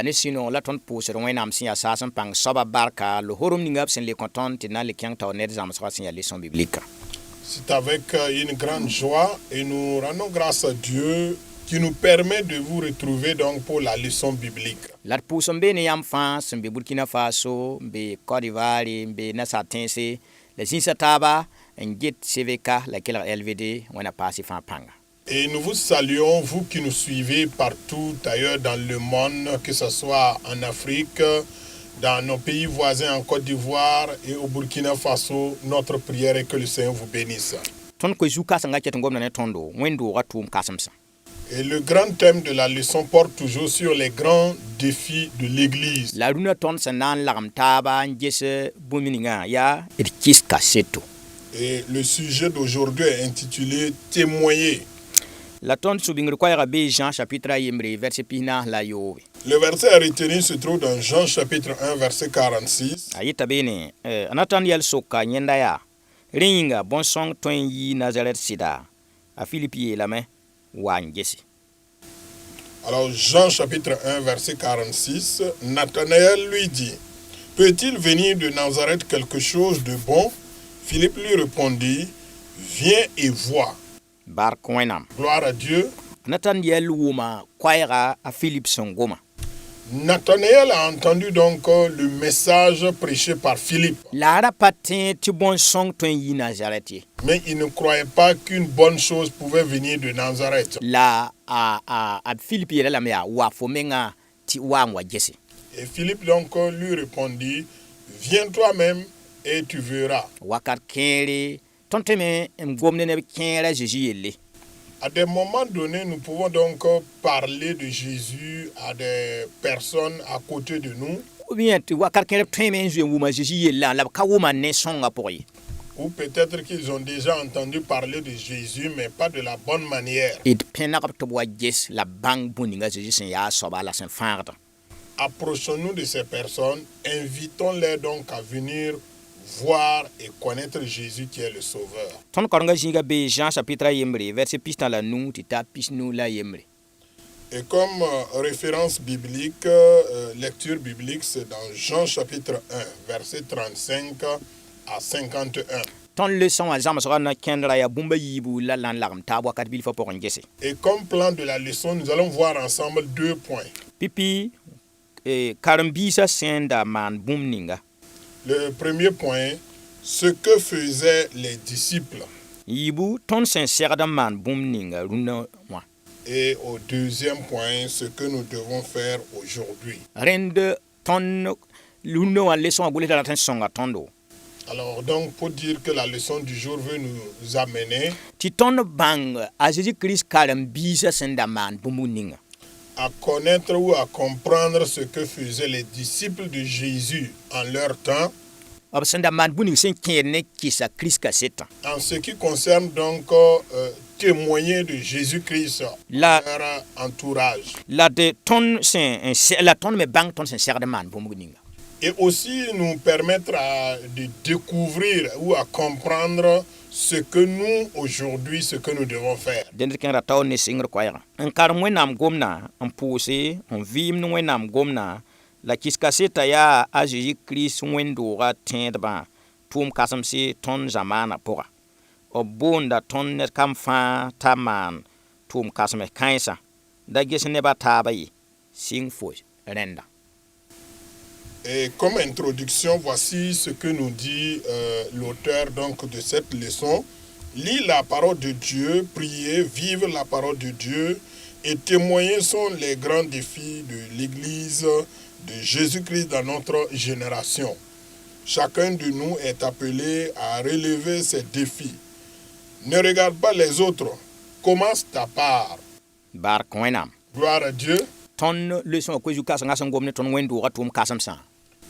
ya ne sino la ton pousser wẽnnaam sẽn yaa saas n pãng soaba barka le horom ninga b sẽn le kõtõnd tɩ na le kẽng tao ned zãmsgã sẽn yaa leçon biblique. C'est avec une grande joie et nous rendons grâce à Dieu qui nous permet de vous retrouver donc pour la leçon biblique. La d pʋʋs n bee ne yãmb fãa sẽn be Burkina Faso n be Côte d'Ivoire n be nasaar-tẽese la zĩnsã taaba n get CVK la kelg LVD wẽna paasy fãa pãnga. Et nous vous saluons, vous qui nous suivez partout ailleurs dans le monde, que ce soit en Afrique, dans nos pays voisins en Côte d'Ivoire et au Burkina Faso. Notre prière est que le Seigneur vous bénisse. Tõnd koe zu-kãsengã ket n gomda ne tõndo wẽn-doogã tʋʋm kãsemsã. Et le grand thème de la leçon porte toujours sur les grands défis de l'Église. La rũnã tõnd sẽn na n lagem taaba n ges bũmb ningã yaa d kɩs kaseto. Et le sujet d'aujourd'hui est intitulé Témoigner. La tõnd sũ-bĩngr koɛɛgã bee Jean chapitre a yembre verset pisnaas la yoobe. Le verset à retenir se trouve dans Jean chapitre 1 verset 46. A yɩta beene a na tõnd yɛl soka yẽnda yaa rẽ yĩnga bõn-sõng tõe n yɩ Nazarɛt sɩda a Filip yeelame wa n gese. Alors Jean chapitre 1 verset 46, Nathanaël lui dit, peut-il venir de Nazareth quelque chose de bon? Philippe lui répondit, viens et vois. Bark wẽnnaam. Gloire à Dieu. Na tõnd yɛl wʋma koɛɛga a Filip sẽn goma. Nathanaël a entendu donc le message prêché par Philippe. La a ra pa tẽ tɩ bõn-sõng tõe n yɩ Nazarɛt ye. Mais il ne croyait pas qu'une bonne chose pouvait venir de Nazareth. La a Philippe yeela lame yaa wa fo menga tɩ wa n wa gese. Et Philippe donc lui répondit, viens toi-même et tu verras. Wakat kẽere tõnd tõe me n gom ne neb kẽera Jésus yelle. À des moments donnés, nous pouvons donc parler de Jésus à des personnes à côté de nous. Ou bien tɩ wakat kẽer b tõe me n zoe n wʋma Jésus yellã la b ka wʋma ne sõngã pʋgẽ ye. Ou peut-être qu'ils ont déjà entendu parler de Jésus, mais pas de la bonne manière. D pẽnegb tɩ b wa ges la bãng bũmb ninga Jésus sẽn yaa soaba la sẽn fãagda. Approchons-nous de ces personnes, invitons-les donc à venir voir et connaître Jésus qui est le Sauveur. Tõnd korengã zĩiga bee Jean chapitre a yembre verset pisnã la nu tɩ ta pisnu la yembre. Et comme référence biblique, lecture biblique, c'est dans Jean chapitre 1, verset 35 à 51. Tõnd leçon wã zãmsgã na kẽndra yaa bũmba yiibu la la n lagem taab wakat bilfã pʋgẽ gese. Et comme plan de la leçon, nous allons voir ensemble 2 points. Pipi karen-biisã sẽn da maan bũmb ninga. Le premier point, ce que faisaient les disciples. Yiibu tõnd sẽn segd n maan bũmb ninga rũnã wã. Et au deuxième point, ce que nous devons faire aujourd'hui. Rẽnd tõnd rũnã wã leçon wã gʋlsda ratɩ n sõnga tõndo. Alors donc, pour dire que la leçon du jour veut nous amener tɩ tõnd bãng a Jésus-Christ karen-biisã sẽn da maan bũmb ninga. à connaître ou à comprendre ce que faisaient les disciples de Jésus en leur temps. B sẽn da maan bũmb ning sẽn kẽed ne kɩsa Kirist kasetã. En ce qui concerne donc témoigner de Jésus-Christ La- leur entourage. La de tõnd la tõnd me bãng tõnd sẽn segd n maan bũmb ninga. Et aussi nous permettre de découvrir ou à comprendre ce que nous, aujourd'hui, ce que nous devons faire. Dẽnd kẽngda taoor ne sɩngr koɛɛgã. N karem wẽnnaam gomna n pʋʋse n vɩɩm ne wẽnnaam gomna la kɩs kaseta yaa a Jésus-Kirist wẽn-doogã tẽedbã tʋʋm kasemse tõnd zamaanã pʋga. B boonda tõnd ned kam fãa t'a maan tʋʋm kasem kãensã da ges nebã taaba ye sɩng fo rẽnda. Et comme introduction, voici ce que nous dit l'auteur donc de cette leçon. Lire la parole de Dieu, prier, vivre la parole de Dieu et témoigner sont les grands défis de l'Église de Jésus-Christ dans notre génération. Chacun de nous est appelé à relever ces défis. Ne regarde pas les autres, commence ta part. Bark wẽnnaam. Gloire à Dieu. Tõnd leçon wã koe-zu-kãsengã sẽn gom ne tõnd wẽn-doogã tʋʋm kasemsã.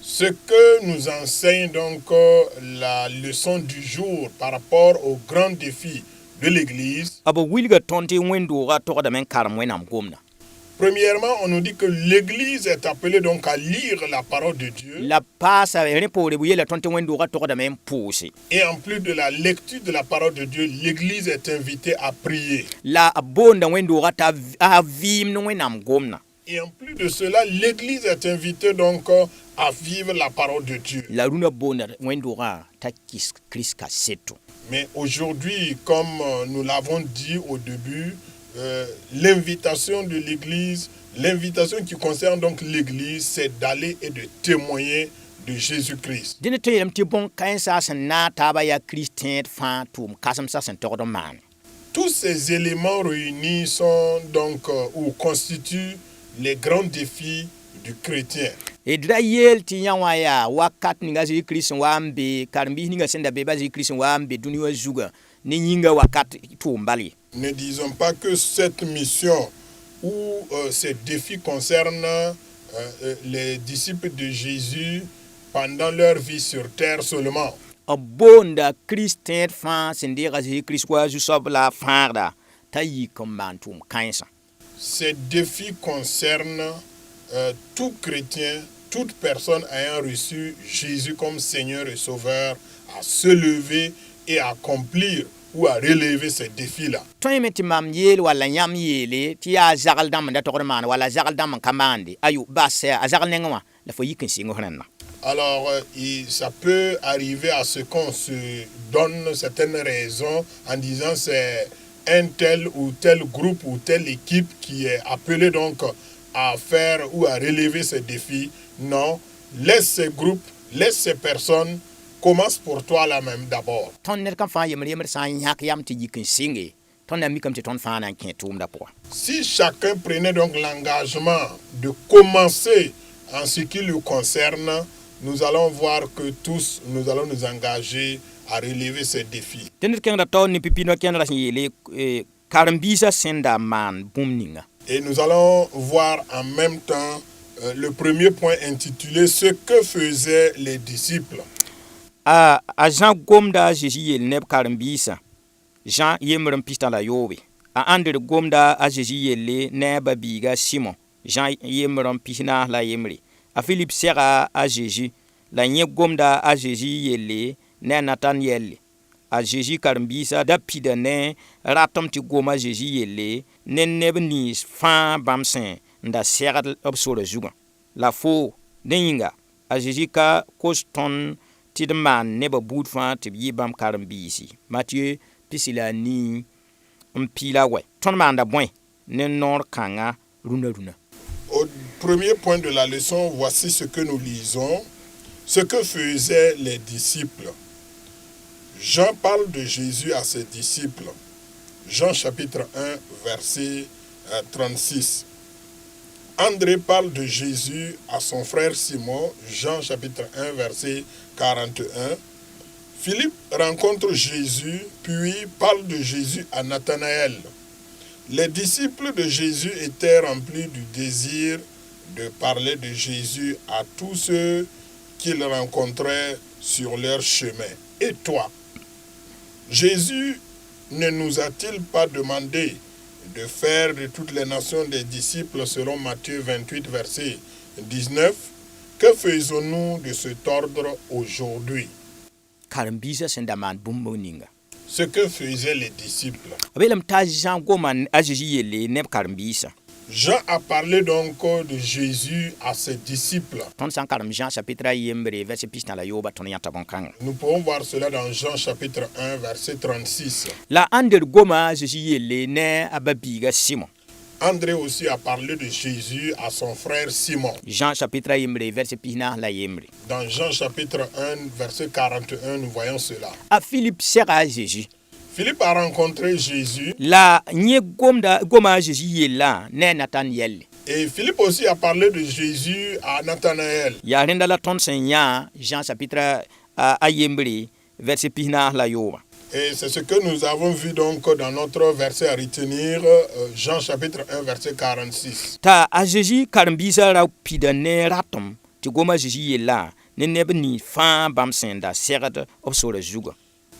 Ce que nous enseigne donc la leçon du jour par rapport aux grands défis de l'Église. B wilga tõnd tɩ wẽn-doogã togdame n karem wẽnnaam gomna. Premièrement, on nous dit que l'Église est appelée donc à lire la parole de Dieu. La paasa rẽ poore bu yeela tõnd tɩ wẽn-doogã togdame n pʋʋse. Et en plus de la lecture de la parole de Dieu, l'Église est invitée à prier. La b boonda wẽn-doogã t'a a vɩɩm ne wẽnnaam gomna. Et en plus de cela, l'Église est invitée donc à vivre la parole de Dieu. La runa bona wendora ta kis Christ ka seto. Mais aujourd'hui, comme nous l'avons dit au début, l'invitation de l'Église, l'invitation qui concerne donc l'Église, c'est d'aller et de témoigner de Jésus-Christ. Dine to yelm ti bon kan sa san na taba ya Christian fa tum kasam sa san to man. Tous ces éléments réunis sont donc ou constituent les grands défis du chrétien. E dra yel ti yanwa ya wakat ni ngazi Christ wambe karmbi ni ngasenda be bazi Christ wambe duniya zuga ni nyinga wakat tumbali. Ne disons pas que cette mission ou ces défis concernent les disciples de Jésus pendant leur vie sur terre seulement. Bonda Christian fa sende ngazi Christ wa zu sabla farda tayi kommantum kainsa. Ces défis concernent tout chrétien, toute personne ayant reçu Jésus comme Seigneur et Sauveur à se lever et à accomplir ou à relever ces défis-là. Toymeti mam yel wala nyam yele ti ya zagal dam da tokor man wala zagal dam kamande ayu basse azagal nengwa la fo yikin singo hanna. Alors, ça peut arriver à ce qu'on se donne certaines raisons en disant c'est un tel ou tel groupe ou telle équipe qui est appelée donc à faire ou à relever ces défis. Non, laisse ces groupes, laisse ces personnes, commence pour toi là même d'abord. Si chacun prenait donc l'engagement de commencer en ce qui le concerne, nous allons voir que tous, nous allons nous engager à relever ces défis. Et nous allons voir en même temps le premier point intitulé « Ce que faisaient les disciples ». Jean gomda Jésus yel neb karambisa Jean yemrem pista la yobe Andre gomda Jésus yelle neba biga Simon Jean yemrem pisna la yemri a Philippe sera a Jésus la nye gomda Jésus yelle ne Nathaniel a Jésus karambisa da pidane ratom ti goma Jésus yelle ne neb ni fa bamsen nda sera obsore zuga la fo denga a Jésus ka koston Tidman neba bout fan te yibam karambisi Matthieu pisila ni mpila we ton manda boin ne nor kanga runa. Au premier point de la leçon, voici ce que nous lisons, ce que faisaient les disciples. Jean parle de Jésus à ses disciples. Jean chapitre 1 verset 36. André parle de Jésus à son frère Simon, Jean chapitre 1 verset 41. Philippe rencontre Jésus, puis parle de Jésus à Nathanaël. Les disciples de Jésus étaient remplis du désir de parler de Jésus à tous ceux qu'ils rencontraient sur leur chemin. Et toi, Jésus ne nous a-t-il pas demandé de faire de toutes les nations des disciples selon Matthieu 28, verset 19. Que faisons-nous de cet ordre aujourd'hui? Ce que faisaient les disciples. Jean a parlé donc de Jésus à ses disciples. Nous pouvons voir cela dans Jean chapitre 1 verset 36. André aussi a parlé de Jésus à son frère Simon. Jean chapitre 1 verset Dans Jean chapitre 1 verset 41, nous voyons cela. A Philippe sera Jésus. Philippe a rencontré Jésus. La nye goma Jésus yela ne Nathaniel. Et Philippe aussi a parlé de Jésus à Nathanaël. Ya renda la ton senya Jean chapitre ayembre verset pina la yoba. Et c'est ce que nous avons vu donc dans notre verset à retenir, Jean chapitre 1 verset 46. Ta a Jésus karambisa ra pidane ratom ti goma Jésus yela ne nebni fa bamsenda serad obsore zuga.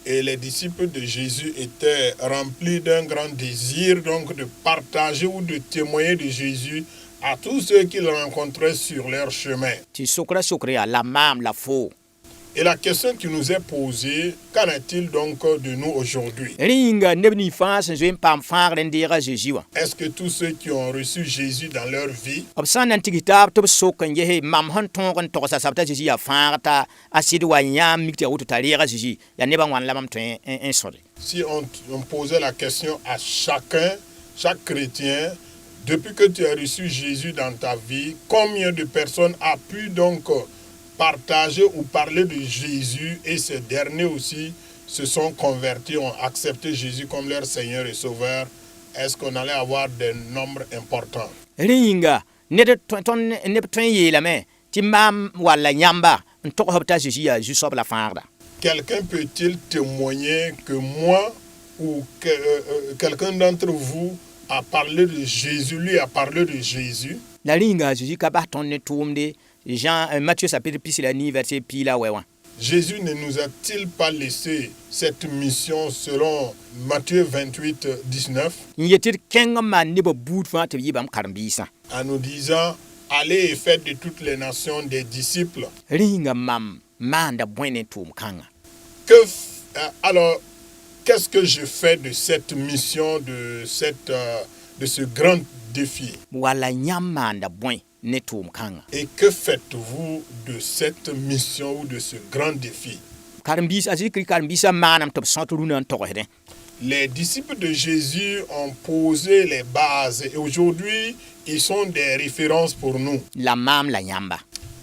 Et les disciples de Jésus étaient remplis d'un grand désir donc de partager ou de témoigner de Jésus à tous ceux qu'ils rencontraient sur leur chemin. Et la question qui nous est posée, qu'en est-il donc de nous aujourd'hui? Ringa nebni fa sen zoen pam faar en dira Jésus wa. Est-ce que tous ceux qui ont reçu Jésus dans leur vie, Ob san nan tigi tab to sok en yehe mam han ton to sa sabta Jésus ya faar ta asid wa nyam mikte wutu taliera Jésus ya neba wan lamam to en sori. si on posait la question à chacun, chaque chrétien, depuis que tu as reçu Jésus dans ta vie, combien de personnes a pu donc partager ou parler de Jésus et ces derniers aussi se sont convertis, ont accepté Jésus comme leur Seigneur et Sauveur? Est-ce qu'on allait avoir des nombres importants? Ringa ned ton ne ton yela me ti mam wala nyamba to hobta Jésus ya ju sob la faarda. Quelqu'un peut-il témoigner que moi ou quelqu'un d'entre vous a parlé de Jésus, lui a parlé de Jésus? La ringa Jésus ka ba ton ne toumde Jean Matthieu chapitre pisila ni verset pila wewa. Jésus ne nous a-t-il pas laissé cette mission selon Matthieu 28, 19 Yetir kenga man ne bo bout fa te yibam karmbisa. en nous disant allez et faites de toutes les nations des disciples? Ringa mam manda bwene toum kanga. Alors, qu'est-ce que je fais de cette mission, de ce grand défi? Wala nyam manda bwen ne toum kanga. Et que faites-vous de cette mission ou de ce grand défi? Karmbisa azikri karmbisa manam to santruna to heden. Les disciples de Jésus ont posé les bases et aujourd'hui, ils sont des références pour nous. La mam la nyamba.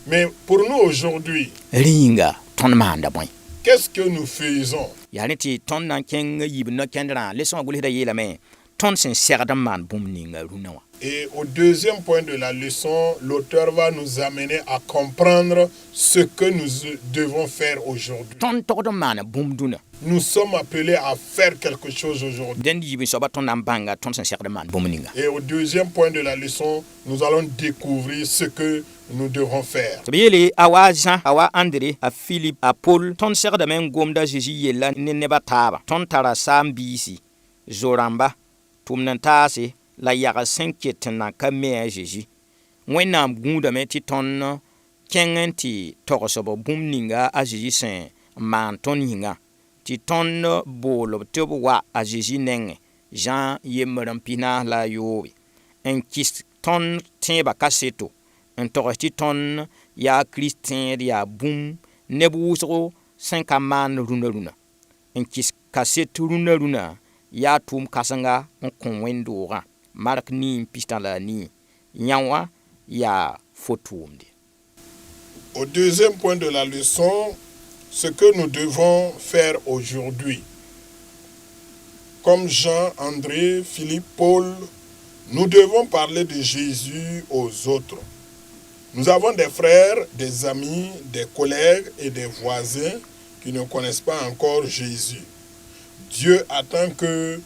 Mais pour nous aujourd'hui, Ringa ton manda bwen. qu'est-ce que nous faisons? Yaneti ton nan kenga yibna kendra leson gulhi da yela me ton sen serda man bum ninga runawa. Et au deuxième point de la leçon, l'auteur va nous amener à comprendre ce que nous devons faire aujourd'hui. Ton to man bum duna. Nous sommes appelés à faire quelque chose aujourd'hui. Den yibi soba ton ambanga ton sen serda man bum ninga. Et au deuxième point de la leçon, nous allons découvrir ce que nous devons faire. Tabiyele awa Jean awa André a Philippe a Paul ton serda men gomda Jésus yela ne neba taba ton tara sambisi zoramba tumnan tase la yaga senketna kame a Jésus wenam gunda me ti ton kengenti tokosobo bum ninga a Jésus sen man ton hinga ti ton bolo tebo wa a Jésus nenge Jean yemram pina la yobi en kis ton teba kaseto en toroti ton ya Christian ya bum nebuso 5 man runa en kis kaseto runa ya tum kasanga on kon wendora mark ni pista la ni nyawa ya fotumde. Au deuxième point de la leçon, ce que nous devons faire aujourd'hui. Comme Jean, André, Philippe, Paul, nous devons parler de Jésus aux autres. Nous avons des frères, des amis, des collègues et des voisins qui ne connaissent pas encore Jésus. Dieu attend que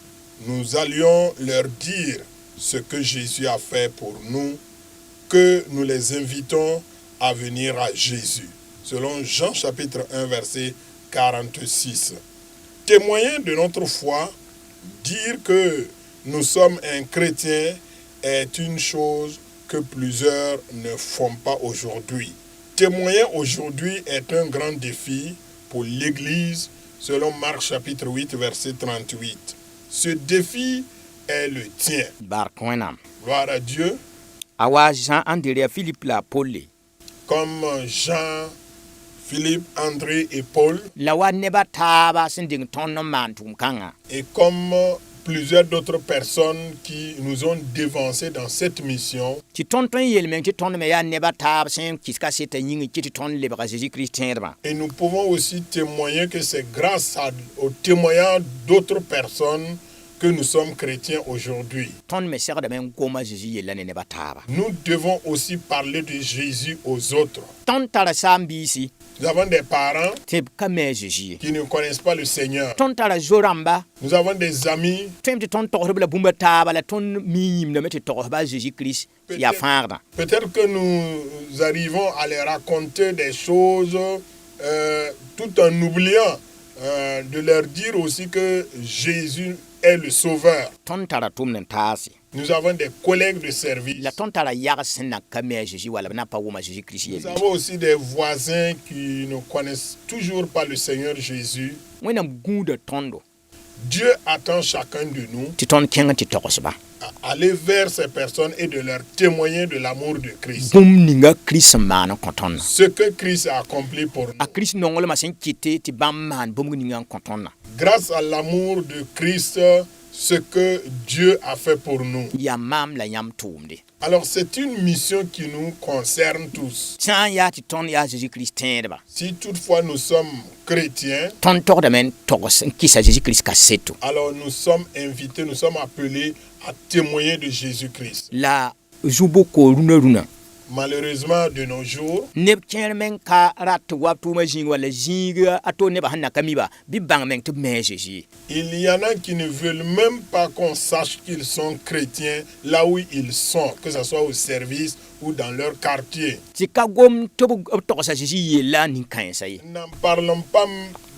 nous allions leur dire ce que Jésus a fait pour nous, que nous les invitons à venir à Jésus. Selon Jean chapitre 1 verset 46. Témoigner de notre foi, dire que nous sommes un chrétien est une chose que plusieurs ne font pas aujourd'hui. Témoigner aujourd'hui est un grand défi pour l'Église, selon Marc chapitre 8 verset 38. Ce défi est le tien. Barkonam. Gloire à Dieu. Awa Jean André Philippe la Paul. Comme Jean, Philippe, André et Paul. La wa neba taba sending ton no man tum kanga. Et comme plusieurs d'autres personnes qui nous ont dévancés dans cette mission. Ti ton yelmen ti ton me ya neba taba sen kiska seta yingi ti ton lebra Jésus Christ ba. Et nous pouvons aussi témoigner que c'est grâce au témoignage d'autres personnes que nous sommes chrétiens aujourd'hui. Nous devons aussi parler de Jésus aux autres. Nous avons des parents qui ne connaissent pas le Seigneur. Nous avons des amis. Peut-être que nous arrivons à les raconter des choses tout en oubliant de leur dire aussi que Jésus est le Sauveur. Nous avons des collègues de service. la tõnd tara yags sẽn na ka mi a Jésus wala b na pa wʋma Jésus-Kirist Nous yelle. avons aussi des voisins qui ne connaissent toujours pas le Seigneur Jésus. Wẽnnaam gũuda tõndo Dieu attend chacun de nous tɩ tõnd kẽng tɩ togsba. à aller vers ces personnes et de leur témoigner de l'amour de Christ. Bũmb ninga Kirist sẽn maan n kõ tõndna. Ce que Christ a accompli pour A nous. Kirist nonglmã sẽn kɩte tɩ bãmb maan bũmb ninga n kõ tõndna. Grâce à l'amour de Christ, ce que Dieu a fait pour nous. Yaa maam la yãmb tʋʋmde. Alors c'est une mission qui nous concerne tous. Sã n yaa tɩ tõnd yaa Jésus-Kirist tẽedba, Si toutefois nous sommes chrétiens, tõnd togdame n togs n kɩsa Jésus-Kirist kaseto. alors nous sommes invités, nous sommes appelés à témoigner de Jésus-Christ. La zu-boko rũna Malheureusement, de nos jours, neb kẽer meng ka rat tɩ wa b tʋʋma zĩig wala zĩig a to nebã sẽn na ka miba bɩ bãng meng tɩ b me a Jésus. il y en a qui ne veulent même pas qu'on sache qu'ils sont chrétiens là où ils sont, que ce soit au service ou dans leur quartier. Tɩ ka gom tɩ b togsa Jésus yella nin-kãensa ye. N'en parlons pas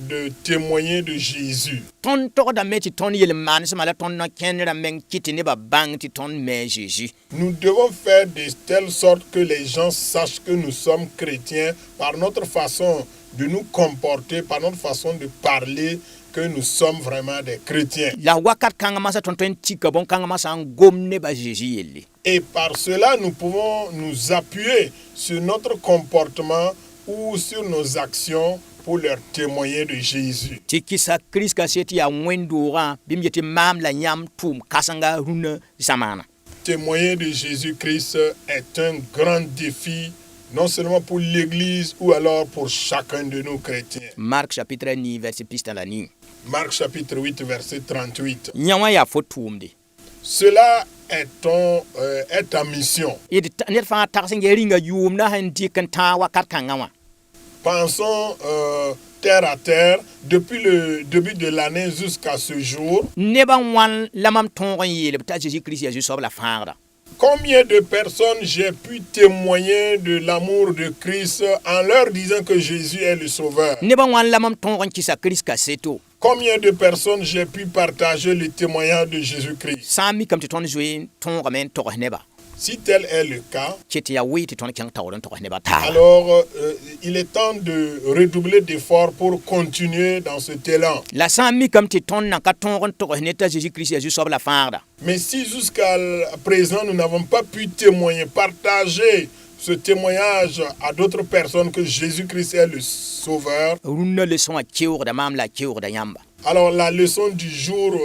de témoigner de Jésus. Tõnd togdame tɩ tõnd yel-maansmã la tõnd na-kẽnd rãmb meng kɩ tɩ nebã bãng tɩ tõnd me a Jésus. Nous devons faire de telle sorte que les gens sachent que nous sommes chrétiens par notre façon de nous comporter, par notre façon de parler, que nous sommes vraiment des chrétiens. La wakat kãngã masã tõnd tõe n tika bõn-kãngã masã n gom nebã Jésus yelle. Et par cela, nous pouvons nous appuyer sur notre comportement ou sur nos actions pour leur témoigner de Jésus. Tɩ kɩsa Kirist kaset yaa wẽn-doogã bɩ m yetɩ maam la yãmb tʋʋm kãsenga rũnã zamaana. Témoigner de Jésus-Christ est un grand défi, non seulement pour l'Église ou alors pour chacun de nous chrétiens. Mark chapitre 9 verset pista la 9. Marc chapitre 8, verset 38. Yã wã yaa fo tʋʋmde. Cela est ta mission. Ned fãa tags n yaa ringa yʋʋmdã sẽn dɩk n tãag wakat kãngã wã. Pensons terre à terre, depuis le début de l'année jusqu'à ce jour, Nebã wãn la mam tõog n yeelb t'a Jésus-Kirist yaa zu-soab la fãagda. combien de personnes j'ai pu témoigner de l'amour de Christ en leur disant que Jésus est le Sauveur? Nebã wãn la mam tõog n kɩsa Kirist kaseto. Combien de personnes j'ai pu partager le témoignage de Jésus-Christ? Sã n mikame tɩ tõnd zoe tõogame n togs nebã, Si tel est le cas, kɩ tɩ yaa wɩɩ tɩ tõnd kẽng taoor n togs nebã taaba. alors il est temps de redoubler d'efforts pour continuer dans cet élan. La sã n mikame tɩ tõnd nan ka tõog n togs ne t'a Jésus-Kirist yaa zu-soab la fãagda. Mais si jusqu'à présent nous n'avons pas pu témoigner, partager ce témoignage à d'autres personnes que Jésus-Christ est le Sauveur, Rũnnã leçon wã keoogda maam la a keoogda yãmba. alors la leçon du jour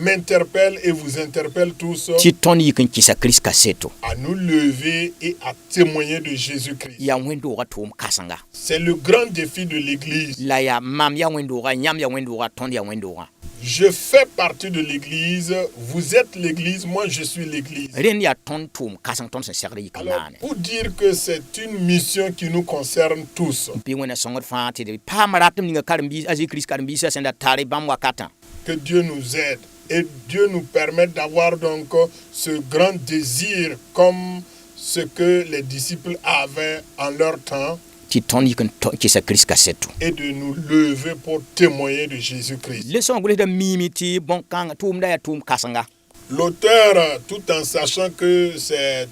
m'interpelle et vous interpelle tous Tɩ tõnd yik n kɩsa Kirist kaseto. à nous lever et à témoigner de Jésus-Christ. Yaa wẽn-doogã tʋʋm kãsenga. C'est le grand défi de l'Église. La yaa mam yaa wẽn-doogã, yãmb yaa wẽn-doogã, tõnd yaa wẽn-doogã. Je fais partie de l'Église, vous êtes l'Église, moi je suis l'Église. Rẽnd yaa tõnd tʋʋm kãseng tõnd sẽn segd yik n Alors, maane. pour dire que c'est une mission qui nous concerne tous, Bɩ wẽna sõngd fãa tɩ d paam ratɩm ninga karen-biis a Jésus-Kirist karen-biisã sẽn da tare bãmb wakatã. que Dieu nous aide et Dieu nous permette d'avoir donc ce grand désir comme ce que les disciples avaient en leur temps Tɩ tõnd yik n kɩsa Kirist kaseto. et de nous lever pour témoigner de Jésus-Christ. Leçon gʋlsda miime tɩ bõn-kãngã tʋʋmda yaa tʋʋm kãsenga. L'auteur, tout en sachant que c'est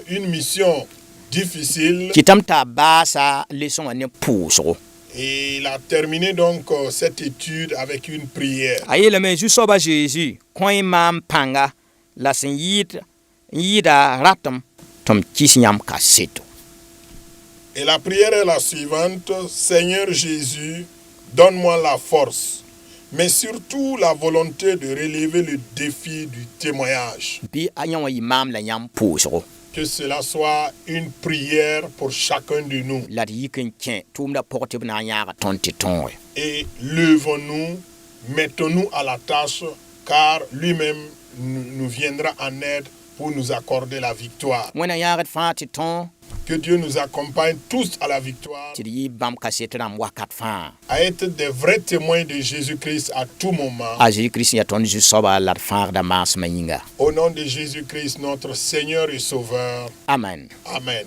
une mission difficile, Kɩtame t'a baasa leçon wã ne pʋʋsgo. et il a terminé donc cette étude avec une prière. A yeelame zu-soab a Jésus kõ-y maam pãnga la sẽn yɩɩda ratem tɩ m kɩs yãmb kaseto. Et la prière est la suivante: Seigneur Jésus, donne-moi la force, mais surtout la volonté de relever le défi du témoignage. Bɩ a yã wã yɩ maam la yãmb pʋʋsgo. Que cela soit une prière pour chacun de nous. La d yik n kẽ tʋʋmda pʋg tɩ b na n yãaga tõnd tɩ tõoge. Et levons-nous, mettons-nous à la tâche, car lui-même nous viendra en aide pour nous accorder la victoire. Wẽna yãagd fãa tɩ tõog Que Dieu nous accompagne tous à la victoire, tɩ d yɩ bãmb kaset rãmb wakat fãa. à être des vrais témoins de Jésus-Christ à tout moment. A Jésus-Kirist yaa tõnd zu-soaba la d fãagda maasmã yĩnga. Au nom de Jésus-Christ, notre Seigneur et Sauveur. Amen. Amen.